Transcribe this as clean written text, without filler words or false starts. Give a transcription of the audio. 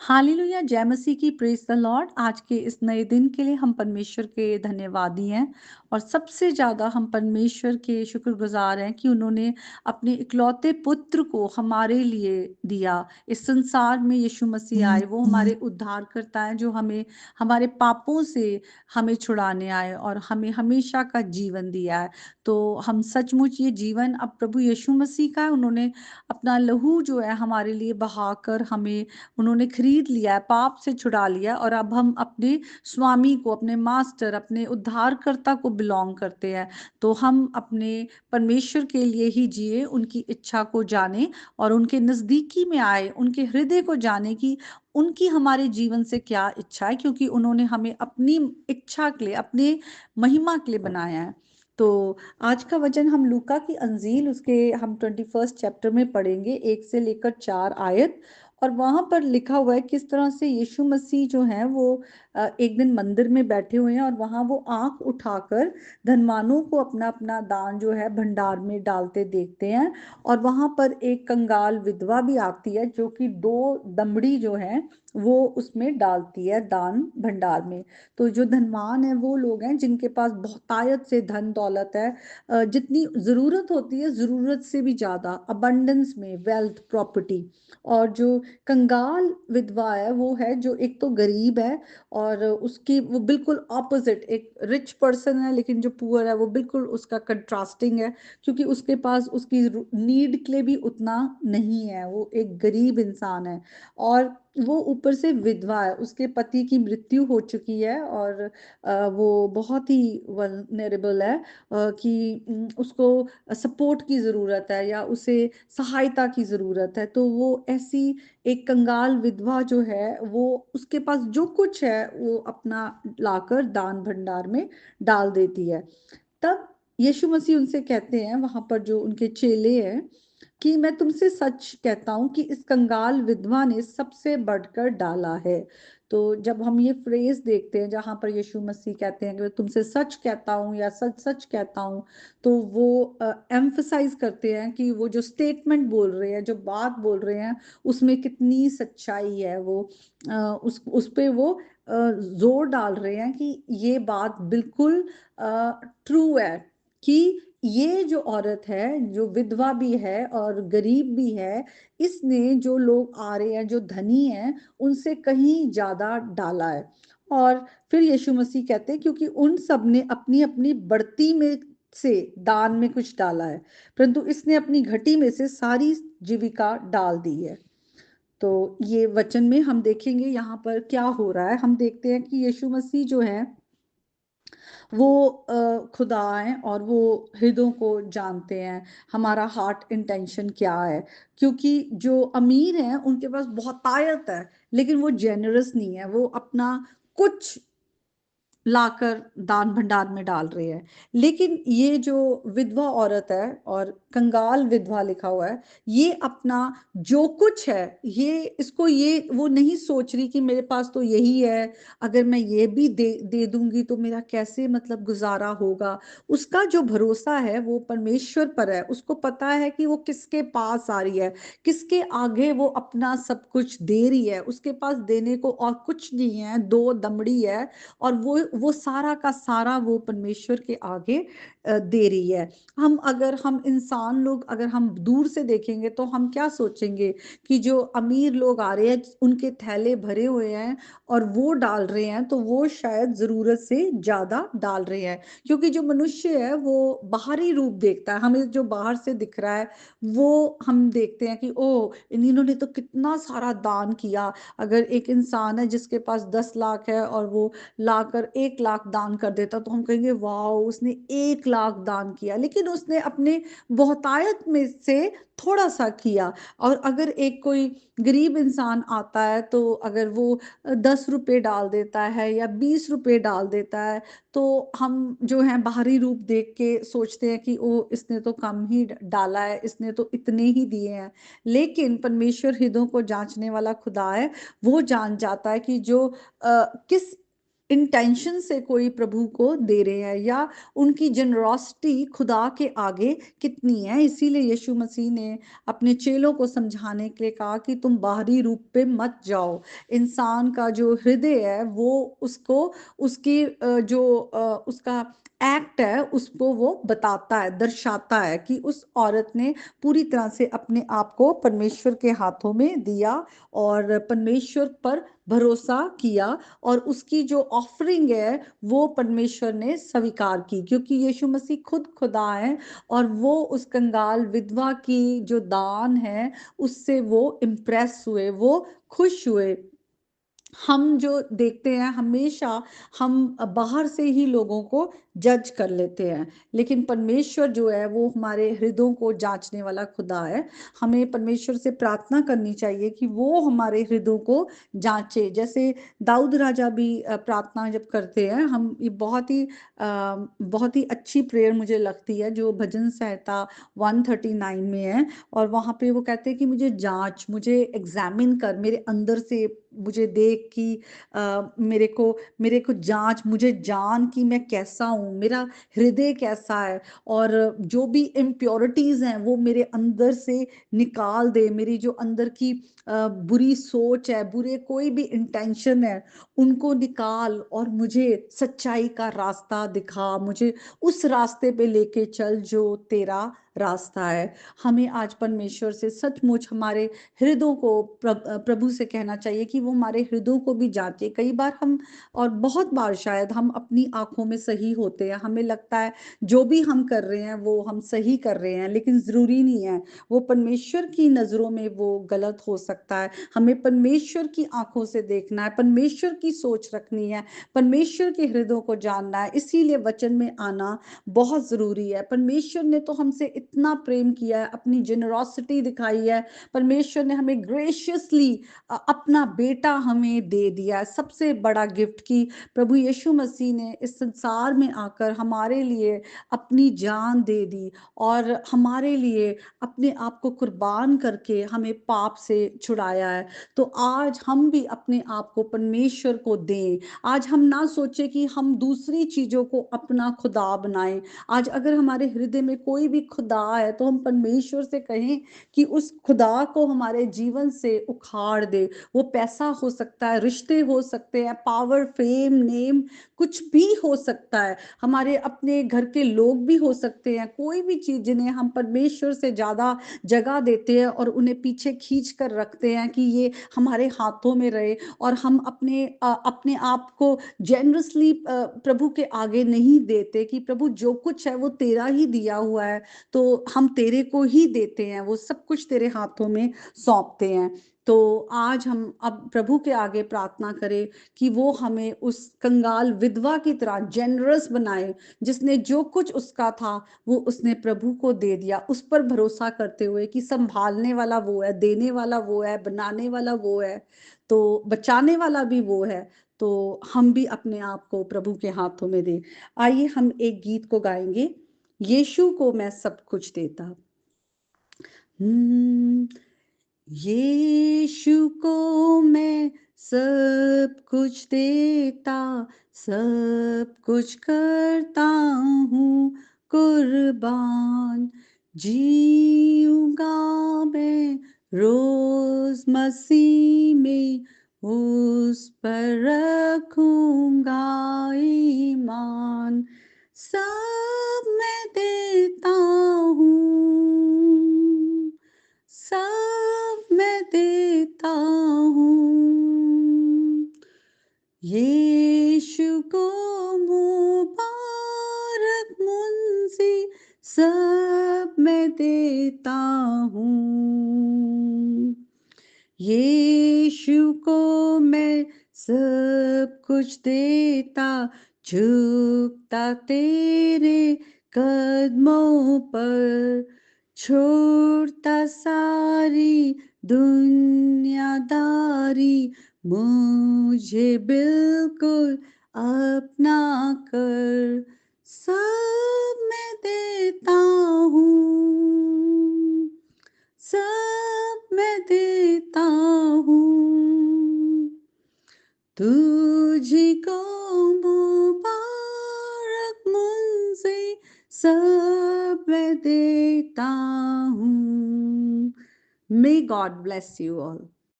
Hallelujah, जय मसीह की, praise the Lord. आज के इस नए दिन के लिए हम परमेश्वर के धन्यवादी हैं और सबसे ज़्यादा हम परमेश्वर के शुक्रगुजार हैं कि उन्होंने अपने इकलौते पुत्र को हमारे लिए दिया। इस संसार में यीशु मसीह आए, वो हमारे उद्धार करता है, जो हमें हमारे पापों से हमें छुड़ाने आए और हमें हमेशा का जीवन दिया है। तो हम सचमुच ये जीवन अब प्रभु यीशु मसीह का है। उन्होंने अपना लहू जो है हमारे लिए बहाकर हमें उन्होंने खरीद लिया है, पाप से छुड़ा लिया और अब हम अपने स्वामी को, अपने मास्टर, अपने उद्धारकर्ता को बिलोंग करते हैं। तो हम अपने परमेश्वर के लिए ही जिए, उनकी इच्छा को जाने और उनके नज़दीकी में आए, उनके हृदय को जाने की उनकी हमारे जीवन से क्या इच्छा है, क्योंकि उन्होंने हमें अपनी इच्छा के लिए, अपने महिमा के लिए बनाया है। तो आज का वचन हम लूका की अंजील उसके हम 21 चैप्टर में पढ़ेंगे, 1 से लेकर 4 आयत। और वहां पर लिखा हुआ है किस तरह से यीशु मसीह जो है वो एक दिन मंदिर में बैठे हुए हैं और वहां वो आंख उठाकर धनवानों को अपना अपना दान जो है भंडार में डालते देखते हैं। और वहां पर एक कंगाल विधवा भी आती है जो कि 2 दमड़ी जो है वो उसमें डालती है दान भंडार में। तो जो धनवान है वो लोग हैं जिनके पास बहुतायत से धन दौलत है, जितनी जरूरत होती है जरूरत से भी ज्यादा अबंडेंस में वेल्थ प्रॉपर्टी। और जो कंगाल विधवा है वो है जो एक तो गरीब है और उसकी वो बिल्कुल ऑपोजिट, एक रिच पर्सन है लेकिन जो पुअर है वो बिल्कुल उसका कंट्रास्टिंग है, क्योंकि उसके पास उसकी नीड के लिए भी उतना नहीं है, वो एक गरीब इंसान है। और वो ऊपर से विधवा है, उसके पति की मृत्यु हो चुकी है और वो बहुत ही वल्नरेबल है, कि उसको सपोर्ट की ज़रूरत है या उसे सहायता की ज़रूरत है। तो वो ऐसी एक कंगाल विधवा जो है वो उसके पास जो कुछ है वो अपना लाकर दान भंडार में डाल देती है। तब यीशु मसीह उनसे कहते हैं, वहां पर जो उनके चेले हैं, कि मैं तुमसे सच कहता हूं कि इस कंगाल विधवा ने सबसे बढ़कर डाला है। तो जब हम ये फ्रेज देखते हैं जहां पर यीशु मसीह कहते हैं कि मैं तुमसे सच कहता हूं या सच सच कहता हूं, तो वो एम्फसाइज करते हैं कि वो जो स्टेटमेंट बोल रहे हैं, जो बात बोल रहे हैं, उसमें कितनी सच्चाई है। वो उस पे वो जोर डाल रहे हैं कि ये बात बिल्कुल ट्रू है, कि ये जो औरत है, जो विधवा भी है और गरीब भी है, इसने जो लोग आ रहे हैं जो धनी हैं उनसे कहीं ज्यादा डाला है। और फिर यीशु मसीह कहते हैं क्योंकि उन सब ने अपनी अपनी बढ़ती में से दान में कुछ डाला है, परंतु इसने अपनी घटी में से सारी जीविका डाल दी है। तो ये वचन में हम देखेंगे यहाँ पर क्या हो रहा है। हम देखते हैं कि यीशु मसीह जो है वो खुदा है और वो हृदयों को जानते हैं, हमारा हार्ट इंटेंशन क्या है। क्योंकि जो अमीर हैं उनके पास बहुत ताकत है लेकिन वो जेनरस नहीं है, वो अपना कुछ लाकर दान भंडार में डाल रहे हैं। लेकिन ये जो विधवा औरत है और कंगाल विधवा लिखा हुआ है, ये अपना जो कुछ है, ये इसको ये वो नहीं सोच रही कि मेरे पास तो यही है, अगर मैं ये भी दे दूंगी तो मेरा कैसे मतलब गुजारा होगा। उसका जो भरोसा है वो परमेश्वर पर है, उसको पता है कि वो किसके पास आ रही है, किसके आगे वो अपना सब कुछ दे रही है। उसके पास देने को और कुछ नहीं है, 2 दमड़ी है और वो सारा का सारा वो परमेश्वर के आगे दे रही है। हम इंसान लोग अगर हम दूर से देखेंगे तो हम क्या सोचेंगे कि जो अमीर लोग आ रहे हैं उनके थैले भरे हुए हैं और वो डाल रहे हैं, तो वो शायद जरूरत से ज्यादा डाल रहे हैं। क्योंकि जो मनुष्य है वो बाहरी रूप देखता है, हमें जो बाहर से दिख रहा है वो हम देखते हैं कि ओ इन्होंने तो कितना सारा दान किया। अगर एक इंसान है जिसके पास 10 लाख है और वो लाकर 1 लाख दान कर देता तो हम कहेंगे वाह उसने 1 लाख दान किया, लेकिन उसने अपने बहुतायत में से थोड़ा सा किया। और अगर एक कोई गरीब इंसान आता है तो अगर वो 10 रुपए डाल देता है या 20 रुपए डाल देता है, तो हम जो है बाहरी रूप देख के सोचते हैं कि ओ इसने तो कम ही डाला है, इसने तो इतने ही दिए हैं। लेकिन परमेश्वर हृदयों को जांचने वाला खुदा है, वो जान जाता है कि जो किस इंटेंशन से कोई प्रभु को दे रहे हैं, या उनकी जनरॉसिटी खुदा के आगे कितनी है। इसीलिए यीशु मसीह ने अपने चेलों को समझाने के लिए कहा कि तुम बाहरी रूप पे मत जाओ। इंसान का जो हृदय है वो उसको उसकी उसका एक्ट है उसको वो बताता है, दर्शाता है कि उस औरत ने पूरी तरह से अपने आप को परमेश्वर के हाथों में दिया और परमेश्वर पर भरोसा किया, और उसकी जो ऑफरिंग है वो परमेश्वर ने स्वीकार की, क्योंकि यीशु मसीह खुद खुदा है। और वो उस कंगाल विधवा की जो दान है उससे वो इम्प्रेस हुए, वो खुश हुए। हम जो देखते हैं हमेशा हम बाहर से ही लोगों को जज कर लेते हैं, लेकिन परमेश्वर जो है वो हमारे हृदयों को जांचने वाला खुदा है। हमें परमेश्वर से प्रार्थना करनी चाहिए कि वो हमारे हृदयों को जांचे। जैसे दाऊद राजा भी प्रार्थना जब करते हैं, हम ये बहुत ही अच्छी प्रेयर मुझे लगती है जो भजन संहिता 139 में है। और वहाँ पे वो कहते हैं कि मुझे जांच, मुझे एग्जामिन कर, मेरे अंदर से मुझे देख कि मेरे को जांच, मुझे जान कि मैं कैसा हूँ, मेरा हृदय कैसा है, और जो भी इम्प्योरिटीज हैं वो मेरे अंदर से निकाल दे। मेरी जो अंदर की बुरी सोच है, बुरे कोई भी इंटेंशन है, उनको निकाल और मुझे सच्चाई का रास्ता दिखा, मुझे उस रास्ते पे लेके चल जो तेरा रास्ता है। हमें आज परमेश्वर से सचमुच हमारे हृदयों को प्रभु से कहना चाहिए कि वो हमारे हृदयों को भी जांचे। कई बार हम, और बहुत बार शायद हम अपनी आंखों में सही होते हैं, हमें लगता है जो भी हम कर रहे हैं वो हम सही कर रहे हैं, लेकिन जरूरी नहीं है। वो परमेश्वर की नजरों में वो गलत हो सकता है। हमें परमेश्वर की आंखों से देखना है, परमेश्वर की सोच रखनी है, परमेश्वर के हृदयों को जानना है। इसीलिए वचन में आना बहुत जरूरी है। परमेश्वर ने तो हमसे इतना प्रेम किया है, अपनी जेनरॉसिटी दिखाई है। परमेश्वर ने हमें ग्रेशियसली अपना बेटा हमें दे दिया है, सबसे बड़ा गिफ्ट, की प्रभु यीशु मसीह ने इस संसार में आकर हमारे लिए अपनी जान दे दी, और हमारे लिए अपने आप को कुर्बान करके हमें पाप से छुड़ाया है। तो आज हम भी अपने आप को परमेश्वर को दें। आज हम ना सोचे कि हम दूसरी चीजों को अपना खुदा बनाएं। आज अगर हमारे हृदय में कोई भी खुदा है तो हम परमेश्वर से कहें कि उस खुदा को हमारे जीवन से उखाड़ दे। वो पैसा हो सकता है, रिश्ते हो सकते हैं, पावर, फेम, नेम, कुछ भी हो सकता है, हमारे अपने घर के लोग भी हो सकते हैं, कोई भी चीज जिन्हें हम परमेश्वर से ज्यादा जगह देते हैं और उन्हें पीछे खींच कर रखते हैं कि ये हमारे हाथों में रहे, और हम अपने आप को जेनरसली प्रभु के आगे नहीं देते कि प्रभु जो कुछ है वो तेरा ही दिया हुआ है, तो हम तेरे को ही देते हैं, वो सब कुछ तेरे हाथों में सौंपते हैं। तो आज हम अब प्रभु के आगे प्रार्थना करें कि वो हमें उस कंगाल विधवा की तरह जेनरस बनाए, जिसने जो कुछ उसका था वो उसने प्रभु को दे दिया, उस पर भरोसा करते हुए कि संभालने वाला वो है, देने वाला वो है, बनाने वाला वो है, तो बचाने वाला भी वो है। तो हम भी अपने आप को प्रभु के हाथों में दें। आइए हम एक गीत को गाएंगे, यीशु को मैं सब कुछ देता। हम्म, यीशु को मैं सब कुछ देता, सब कुछ करता हूँ कुर्बान, जीऊंगा मैं रोज मसीह में, उस पर रखूंगा ईमान, सब मैं देता हूँ, सब मैं देता हूँ, यीशु को मुबारक मुंजी, सब मैं देता हूँ, यीशु को मैं सब कुछ देता, झुकता तेरे कदमों पर, छोड़ता सारी दुनियादारी, मुझे बिल्कुल अपना कर, सब मैं देता हूँ, सब मैं देता हूँ, तुझी को सब मैं देता हूँ। May God bless you all.